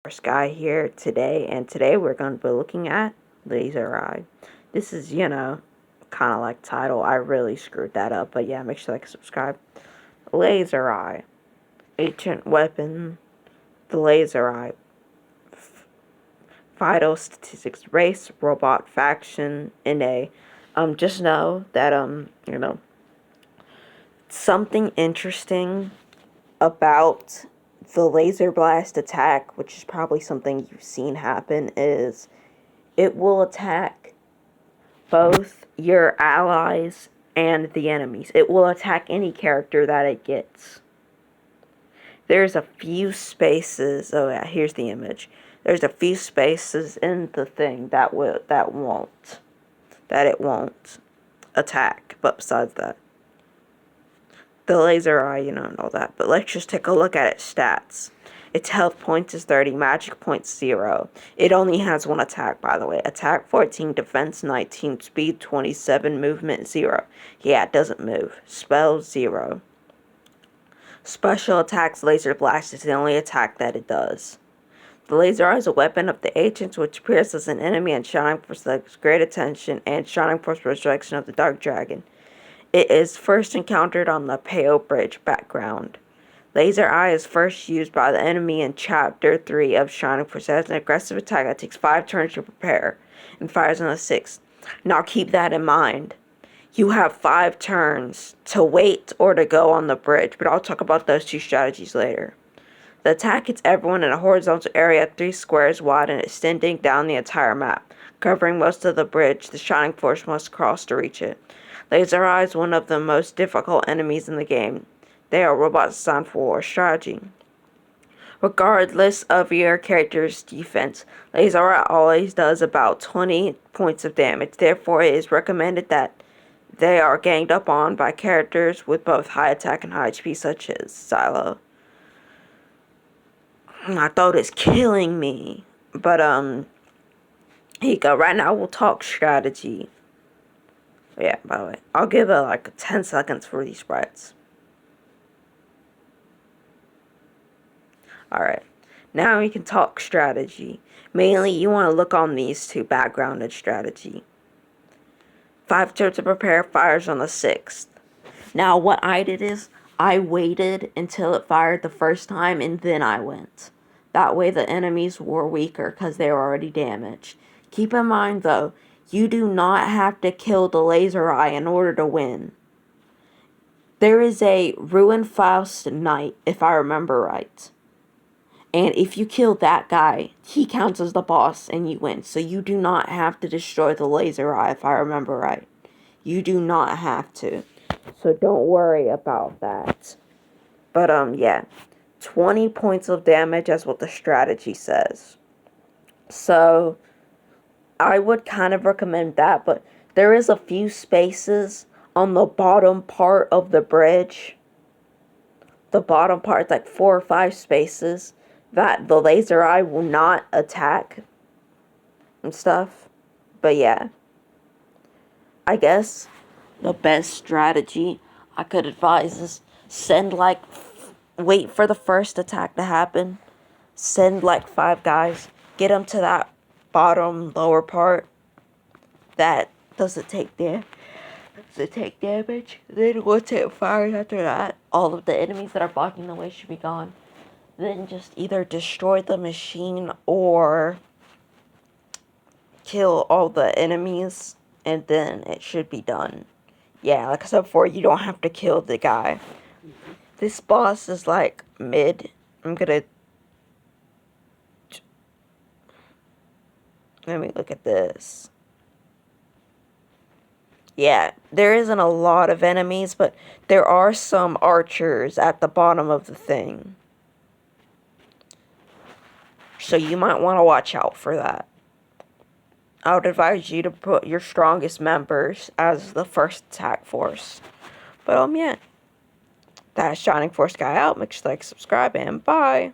First guy here today, and today we're going to be looking at Laser Eye. This is, kind of like title. I really screwed that up, but yeah, make sure to like and subscribe. Laser Eye. Ancient weapon. The Laser Eye. Vital statistics, race, robot, faction, NA. Just know that, something interesting about the laser blast attack, which is probably something you've seen happen, is it will attack both your allies and the enemies. It will attack any character that it gets. There's a few spaces. Oh yeah, here's the image. There's a few spaces in the thing that it won't attack. But besides that, the laser eye, and all that. But let's just take a look at its stats. Its health points is 30, magic points 0. It only has one attack, by the way. Attack 14, defense 19, speed 27, movement 0. Yeah, it doesn't move. Spell 0. Special attacks, laser blast is the only attack that it does. The laser eye is a weapon of the ancients which appears as an enemy and Shining Force selects great attention and Shining Force Resurrection of the Dark Dragon. It is first encountered on the Pale Bridge background. Laser Eye is first used by the enemy in Chapter 3 of Shining Force as an aggressive attack that takes 5 turns to prepare and fires on the 6th. Now keep that in mind. You have 5 turns to wait or to go on the bridge, but I'll talk about those 2 strategies later. The attack hits everyone in a horizontal area 3 squares wide and extending down the entire map, covering most of the bridge the Shining Force must cross to reach it. Laser Eye is one of the most difficult enemies in the game. They are robots designed for war strategy. Regardless of your character's defense, Laser Eye always does about 20 points of damage. Therefore, it is recommended that they are ganged up on by characters with both high attack and high HP, such as Silo. My throat is killing me. But, here you go. Right now, we'll talk strategy. Yeah, by the way, I'll give it like 10 seconds for these sprites. Alright, now we can talk strategy. Mainly, you want to look on these 2 backgrounded strategy. 5 turns to prepare, fires on the 6th. Now, what I did is, I waited until it fired the first time and then I went. That way the enemies were weaker because they were already damaged. Keep in mind though, you do not have to kill the laser eye in order to win. There is a Ruined Faust Knight, if I remember right. And if you kill that guy, he counts as the boss and you win. So you do not have to destroy the laser eye, if I remember right. You do not have to. So don't worry about that. But, yeah. 20 points of damage, that's what the strategy says. So, I would kind of recommend that, but there is a few spaces on the bottom part of the bridge. The bottom part, like 4 or 5 spaces, that the laser eye will not attack and stuff. But yeah, I guess the best strategy I could advise is wait for the first attack to happen. Send like 5 guys. Get them to that bottom lower part that doesn't take damage. Then once it fires after that, all of the enemies that are blocking the way should be gone. Then just either destroy the machine or kill all the enemies, and then it should be done. Yeah, like I said before, you don't have to kill the guy. This boss is like mid. Let me look at this. Yeah, there isn't a lot of enemies, but there are some archers at the bottom of the thing. So you might want to watch out for that. I would advise you to put your strongest members as the first attack force. But, yeah. That's Shining Force Guy out. Make sure to like, subscribe, and bye.